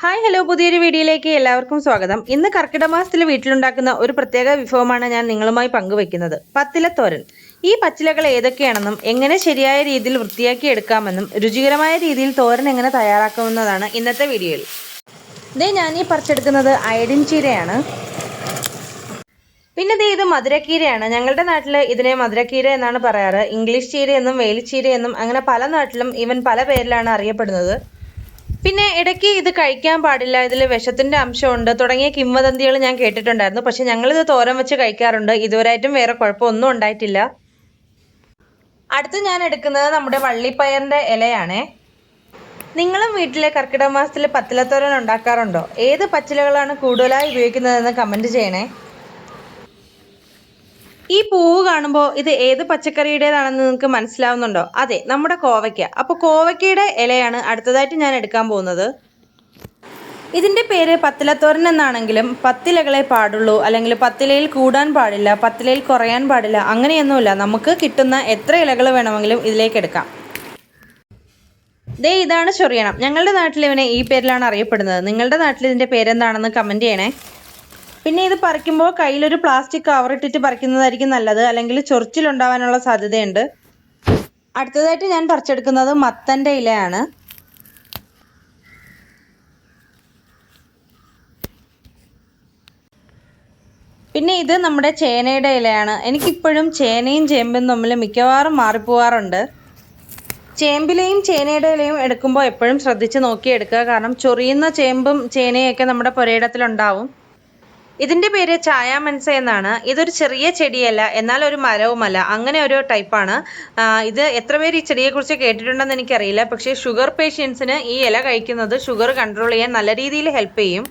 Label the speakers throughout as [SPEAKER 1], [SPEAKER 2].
[SPEAKER 1] Hi hello പുതിയൊരു വീഡിയോയിലേക്ക് എല്ലാവർക്കും സ്വാഗതം. ഇന്ന് കർക്കിടക മാസത്തിൽ വീട്ടിലുണ്ടാക്കുന്ന ഒരു പ്രത്യേക വിഭവമാണ് ഞാൻ നിങ്ങളുമായി പങ്കുവെക്കുന്നത്. പത്തിലത്തോരൻ. ഈ പച്ചിലകൾ ഏതൊക്കെയാണെന്നും എങ്ങനെ ശരിയായ രീതിയിൽ വൃത്തിയാക്കി എടുക്കാമെന്നും രുചികരമായ രീതിയിൽ തോരൻ എങ്ങനെ തയ്യാറാക്കാവുന്നതാണ് ഇന്നത്തെ വീഡിയോയിൽ. ഞാൻ ഈ പറിച്ചെടുക്കുന്നത് അയഡിൻ ചീരയാണ്. പിന്നെ ഇത് മധുരക്കീരയാണ്. ഞങ്ങളുടെ നാട്ടിൽ ഇതിനെ മധുരക്കീര എന്നാണ് പറയാറ്. ഇംഗ്ലീഷ് ചീര എന്നും വേലിച്ചീര എന്നും അങ്ങനെ പല നാട്ടിലും ഇവൻ പല പേരിലാണ് അറിയപ്പെടുന്നത്. പിന്നെ ഇടയ്ക്ക് ഇത് കഴിക്കാൻ പാടില്ല, ഇതിൽ വിഷത്തിന്റെ അംശമുണ്ട് തുടങ്ങിയ കിംവദന്തികൾ ഞാൻ കേട്ടിട്ടുണ്ടായിരുന്നു. പക്ഷെ ഞങ്ങളിത് തോരൻ വെച്ച് കഴിക്കാറുണ്ട്. ഇതുവരെയായിട്ടും വേറെ കുഴപ്പമൊന്നും ഉണ്ടായിട്ടില്ല. അടുത്ത് ഞാൻ എടുക്കുന്നത് നമ്മുടെ വള്ളിപ്പയറിന്റെ ഇലയാണേ. നിങ്ങളും വീട്ടിലെ കർക്കിടക മാസത്തിൽ പത്തിലത്തോരൻ ഉണ്ടാക്കാറുണ്ടോ? ഏത് പച്ചിലകളാണ് കൂടുതലായി ഉപയോഗിക്കുന്നതെന്ന് കമന്റ് ചെയ്യണേ. ഈ പൂവ് കാണുമ്പോൾ ഇത് ഏത് പച്ചക്കറിയുടേതാണെന്ന് നിങ്ങൾക്ക് മനസ്സിലാവുന്നുണ്ടോ? അതെ, നമ്മുടെ കോവയ്ക്ക. അപ്പോൾ കോവയ്ക്കയുടെ ഇലയാണ് അടുത്തതായിട്ട് ഞാൻ എടുക്കാൻ പോകുന്നത്. ഇതിൻ്റെ പേര് പത്തിലത്തോരൻ എന്നാണെങ്കിലും പത്തിലകളെ പാടുള്ളൂ, അല്ലെങ്കിൽ പത്തിലയിൽ കൂടാൻ പാടില്ല, പത്തിലയിൽ കുറയാൻ പാടില്ല, അങ്ങനെയൊന്നുമില്ല. നമുക്ക് കിട്ടുന്ന എത്ര ഇലകൾ വേണമെങ്കിലും ഇതിലേക്ക് എടുക്കാം. ഇതാണ് ചൊറിയണം. ഞങ്ങളുടെ നാട്ടിൽ ഇവനെ ഈ പേരിലാണ് അറിയപ്പെടുന്നത്. നിങ്ങളുടെ നാട്ടിൽ ഇതിൻ്റെ പേരെന്താണെന്ന് കമൻറ്റ് ചെയ്യണേ. പിന്നെ ഇത് പറിക്കുമ്പോൾ കയ്യിലൊരു പ്ലാസ്റ്റിക് കവർ ഇട്ടിട്ട് പറിക്കുന്നതായിരിക്കും നല്ലത്, അല്ലെങ്കിൽ ചൊറിച്ചിലുണ്ടാവാനുള്ള സാധ്യതയുണ്ട്. അടുത്തതായിട്ട് ഞാൻ പറിച്ചെടുക്കുന്നത് മത്തൻ്റെ ഇലയാണ്. പിന്നെ ഇത് നമ്മുടെ ചേനയുടെ ഇലയാണ്. എനിക്കിപ്പോഴും ചേനയും ചേമ്പും തമ്മിൽ മിക്കവാറും മാറിപ്പോവാറുണ്ട്. ചേമ്പിലെയും ചേനയുടെ ഇലയും എടുക്കുമ്പോൾ എപ്പോഴും ശ്രദ്ധിച്ച് നോക്കിയെടുക്കുക. കാരണം ചൊറിയുന്ന ചേമ്പും ചേനയൊക്കെ നമ്മുടെ പുരയിടത്തിലുണ്ടാവും. ഇതിൻ്റെ പേര് ചായാമൻസ എന്നാണ്. ഇതൊരു ചെറിയ ചെടിയല്ല, എന്നാൽ ഒരു മരവുമല്ല, അങ്ങനെ ഒരു ടൈപ്പാണ്. ഇത് എത്ര പേര് ഈ ചെടിയെക്കുറിച്ച് കേട്ടിട്ടുണ്ടെന്ന് എനിക്കറിയില്ല. പക്ഷേ ഷുഗർ പേഷ്യൻസിന് ഈ ഇല കഴിക്കുന്നത് ഷുഗർ കൺട്രോൾ ചെയ്യാൻ നല്ല രീതിയിൽ ഹെൽപ്പ് ചെയ്യും.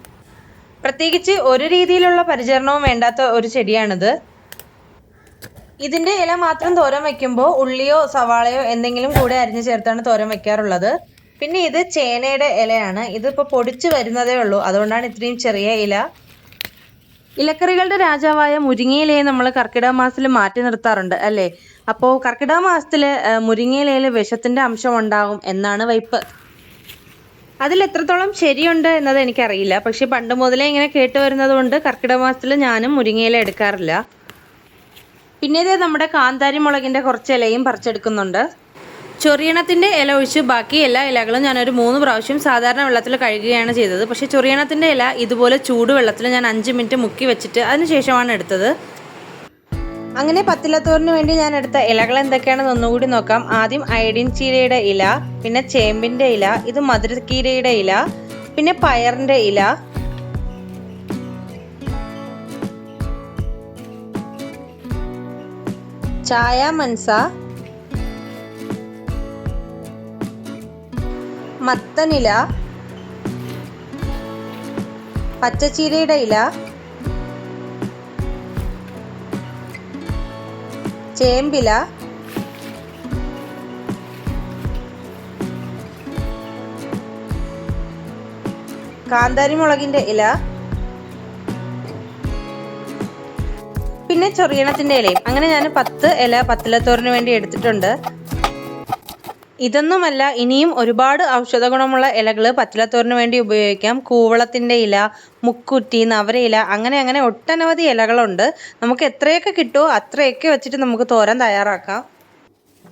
[SPEAKER 1] പ്രത്യേകിച്ച് ഒരു രീതിയിലുള്ള പരിചരണവും വേണ്ടാത്ത ഒരു ചെടിയാണിത്. ഇതിൻ്റെ ഇല മാത്രം തോരൻ വയ്ക്കുമ്പോൾ ഉള്ളിയോ സവാളയോ എന്തെങ്കിലും കൂടെ അരിഞ്ഞു ചേർത്താണ് തോരൻ വയ്ക്കാറുള്ളത്. പിന്നെ ഇത് ചേനയുടെ ഇലയാണ്. ഇതിപ്പോൾ പൊടിച്ച് വരുന്നതേ ഉള്ളൂ, അതുകൊണ്ടാണ് ഇത്രയും ചെറിയ ഇല. ഇലക്കറികളുടെ രാജാവായ മുരിങ്ങയിലയെ നമ്മൾ കർക്കിടക മാസത്തിൽ മാറ്റി നിർത്താറുണ്ട് അല്ലേ? അപ്പോൾ കർക്കിടക മാസത്തിൽ മുരിങ്ങയിലയിൽ വിഷത്തിൻ്റെ അംശം ഉണ്ടാകും എന്നാണ് വയ്പ്പ്. അതിൽ എത്രത്തോളം ശരിയുണ്ട് എന്നത് എനിക്കറിയില്ല. പക്ഷെ പണ്ട് മുതലേ ഇങ്ങനെ കേട്ട് വരുന്നത് കൊണ്ട് കർക്കിടക മാസത്തിൽ ഞാനും മുരിങ്ങയില എടുക്കാറില്ല. പിന്നെ നമ്മുടെ കാന്താരി മുളകിൻ്റെ കുറച്ച് ഇലയും പറിച്ചെടുക്കുന്നുണ്ട്. ചൊറിയണത്തിൻ്റെ ഇല ഒഴിച്ച് ബാക്കി എല്ലാ ഇലകളും ഞാനൊരു 3 പ്രാവശ്യം സാധാരണ വെള്ളത്തിൽ കഴുകുകയാണ് ചെയ്തത്. പക്ഷേ ചൊറിയണത്തിൻ്റെ ഇല ഇതുപോലെ ചൂടുവെള്ളത്തിൽ ഞാൻ 5 മിനിറ്റ് മുക്കി വെച്ചിട്ട് അതിനുശേഷമാണ് എടുത്തത്. അങ്ങനെ പത്തിലത്തോറിന് വേണ്ടി ഞാൻ എടുത്ത ഇലകൾ എന്തൊക്കെയാണെന്ന് ഒന്നുകൂടി നോക്കാം. ആദ്യം അയഡിൻ ചീരയുടെ ഇല, പിന്നെ ചേമ്പിൻ്റെ ഇല, ഇത് മധുരക്കീരയുടെ ഇല, പിന്നെ പയറിൻ്റെ ഇല, ചായാമൻസ, മത്തനില, പച്ചച്ചീരയുടെ ഇല, ചേമ്പില, കാന്താരി മുളകിൻ്റെ ഇല, പിന്നെ ചൊറിയണത്തിൻ്റെ ഇലയും. അങ്ങനെ ഞാൻ 10 ഇല പത്തിലത്തോറിന് വേണ്ടി എടുത്തിട്ടുണ്ട്. ഇതൊന്നുമല്ല, ഇനിയും ഒരുപാട് ഔഷധ ഗുണമുള്ള ഇലകൾ പത്തിലത്തോറിന് വേണ്ടി ഉപയോഗിക്കാം. കൂവളത്തിൻ്റെ ഇല, മുക്കുറ്റി, നവരയില, അങ്ങനെ ഒട്ടനവധി ഇലകളുണ്ട്. നമുക്ക് എത്രയൊക്കെ കിട്ടുമോ അത്രയൊക്കെ വെച്ചിട്ട് നമുക്ക് തോരൻ തയ്യാറാക്കാം.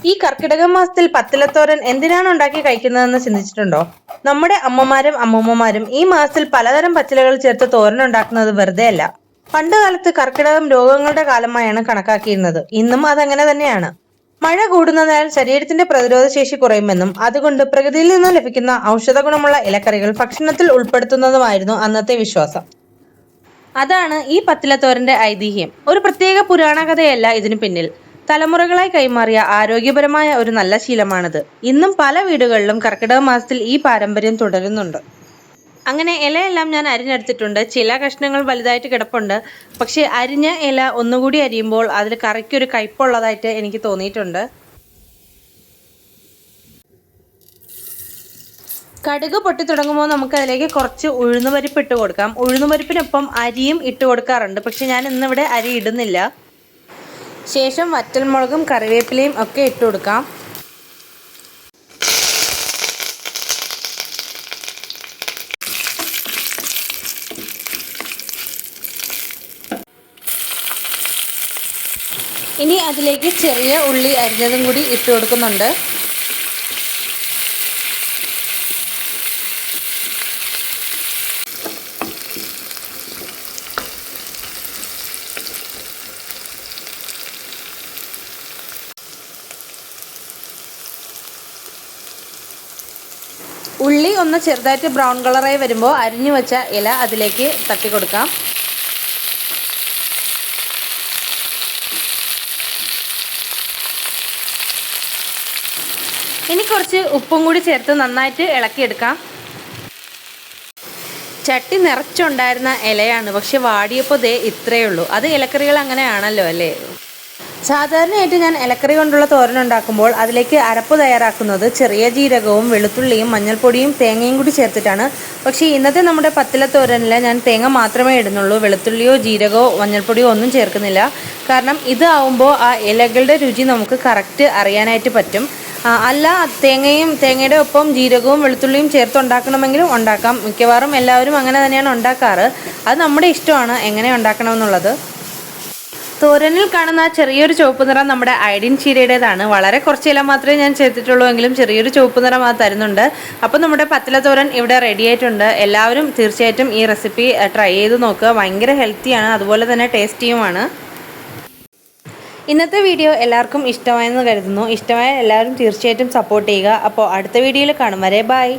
[SPEAKER 1] ഈ കർക്കിടക മാസത്തിൽ പത്തിലത്തോരൻ എന്തിനാണ് ഉണ്ടാക്കി കഴിക്കുന്നതെന്ന് ചിന്തിച്ചിട്ടുണ്ടോ? നമ്മുടെ അമ്മമാരും അമ്മൂമ്മമാരും ഈ മാസത്തിൽ പലതരം പച്ചിലകൾ ചേർത്ത് തോരൻ ഉണ്ടാക്കുന്നത് വെറുതെ അല്ല. പണ്ട് കാലത്ത് കർക്കിടകം രോഗങ്ങളുടെ കാലമായാണ് കണക്കാക്കിയിരുന്നത്. ഇന്നും അതങ്ങനെ തന്നെയാണ്. മഴ കൂടുന്നതിനാൽ ശരീരത്തിന്റെ പ്രതിരോധ ശേഷി കുറയുമെന്നും അതുകൊണ്ട് പ്രകൃതിയിൽ നിന്നും ലഭിക്കുന്ന ഔഷധ ഗുണമുള്ള ഇലക്കറികൾ ഭക്ഷണത്തിൽ ഉൾപ്പെടുത്തുന്നതുമായിരുന്നു അന്നത്തെ വിശ്വാസം. അതാണ് ഈ പത്തിലത്തോരന്റെ ഐതിഹ്യം. ഒരു പ്രത്യേക പുരാണ കഥയല്ല ഇതിനു പിന്നിൽ. തലമുറകളായി കൈമാറിയ ആരോഗ്യപരമായ ഒരു നല്ല ശീലമാണിത്. ഇന്നും പല വീടുകളിലും കർക്കിടക മാസത്തിൽ ഈ പാരമ്പര്യം തുടരുന്നുണ്ട്. അങ്ങനെ ഇലയെല്ലാം ഞാൻ അരിഞ്ഞെടുത്തിട്ടുണ്ട്. ചില കഷ്ണങ്ങൾ വലുതായിട്ട് കിടപ്പുണ്ട്. പക്ഷേ അരിഞ്ഞ ഇല ഒന്നുകൂടി അരിയുമ്പോൾ അതിൽ കറിക്കൊരു കയ്പുള്ളതായിട്ട് എനിക്ക് തോന്നിയിട്ടുണ്ട്. കടുക് പൊട്ടി തുടങ്ങുമ്പോൾ നമുക്ക് അതിലേക്ക് കുറച്ച് ഉഴുന്നുപരിപ്പ് ഇട്ട് കൊടുക്കാം. ഉഴുന്നുപരിപ്പിനൊപ്പം അരിയും ഇട്ട് കൊടുക്കാറുണ്ട്. പക്ഷെ ഞാൻ ഇന്നിവിടെ അരി ഇടുന്നില്ല. ശേഷം വറ്റൽമുളകും കറിവേപ്പിലയും ഒക്കെ ഇട്ട് കൊടുക്കാം. ഇനി അതിലേക്ക് ചെറിയ ഉള്ളി അരിഞ്ഞതും കൂടി ഇട്ട് കൊടുക്കുന്നുണ്ട്. ഉള്ളി ഒന്ന് ചെറുതായിട്ട് ബ്രൗൺ കളറായി വരുമ്പോൾ അരിഞ്ഞു വെച്ച ഇല അതിലേക്ക് തട്ടി കൊടുക്കാം. ഇനി കുറച്ച് ഉപ്പും കൂടി ചേർത്ത് നന്നായിട്ട് ഇളക്കിയെടുക്കാം. ചട്ടി നിറച്ചുണ്ടായിരുന്ന ഇലയാണ്, പക്ഷെ വാടിയപ്പോൾ ദേ ഇത്രയേ ഉള്ളൂ. അത് ഇലക്കറികൾ അങ്ങനെയാണല്ലോ അല്ലേ. സാധാരണയായിട്ട് ഞാൻ ഇലക്കറി കൊണ്ടുള്ള തോരൻ ഉണ്ടാക്കുമ്പോൾ അതിലേക്ക് അരപ്പ് തയ്യാറാക്കുന്നത് ചെറിയ ജീരകവും വെളുത്തുള്ളിയും മഞ്ഞൾപ്പൊടിയും തേങ്ങയും കൂടി ചേർത്തിട്ടാണ്. പക്ഷേ ഇന്നത്തെ നമ്മുടെ പത്തില തോരനിൽ ഞാൻ തേങ്ങ മാത്രമേ ഇടുന്നുള്ളൂ. വെളുത്തുള്ളിയോ ജീരകമോ മഞ്ഞൾപ്പൊടിയോ ഒന്നും ചേർക്കുന്നില്ല. കാരണം ഇതാവുമ്പോൾ ആ ഇലകളുടെ രുചി നമുക്ക് കറക്റ്റ് അറിയാനായിട്ട് പറ്റും. അല്ല, തേങ്ങയുടെ ഒപ്പം ജീരകവും വെളുത്തുള്ളിയും ചേർത്ത് ഉണ്ടാക്കണമെങ്കിലും ഉണ്ടാക്കാം. മിക്കവാറും എല്ലാവരും അങ്ങനെ തന്നെയാണ് ഉണ്ടാക്കാറ്. അത് നമ്മുടെ ഇഷ്ടമാണ് എങ്ങനെ ഉണ്ടാക്കണമെന്നുള്ളത്. തോരനിൽ കാണുന്ന ചെറിയൊരു ചുവപ്പ് നിറം നമ്മുടെ അയഡിൻ ചീരയുടേതാണ്. വളരെ കുറച്ച് ഇല മാത്രമേ ഞാൻ ചേർത്തിട്ടുള്ളൂ, എങ്കിലും ചെറിയൊരു ചുവപ്പ് നിറം അത് തരുന്നുണ്ട്. അപ്പോൾ നമ്മുടെ പത്തില തോരൻ ഇവിടെ റെഡി ആയിട്ടുണ്ട്. എല്ലാവരും തീർച്ചയായിട്ടും ഈ റെസിപ്പി ട്രൈ ചെയ്ത് നോക്കുക. ഭയങ്കര ഹെൽത്തിയാണ്, അതുപോലെ തന്നെ ടേസ്റ്റിയുമാണ്. ഇന്നത്തെ വീഡിയോ എല്ലാവർക്കും ഇഷ്ടമായെന്ന് കരുതുന്നു. ഇഷ്ടമായ എല്ലാവരും തീർച്ചയായിട്ടും സപ്പോർട്ട് ചെയ്യുക. അപ്പോൾ അടുത്ത വീഡിയോയിൽ കാണും വരെ ബൈ.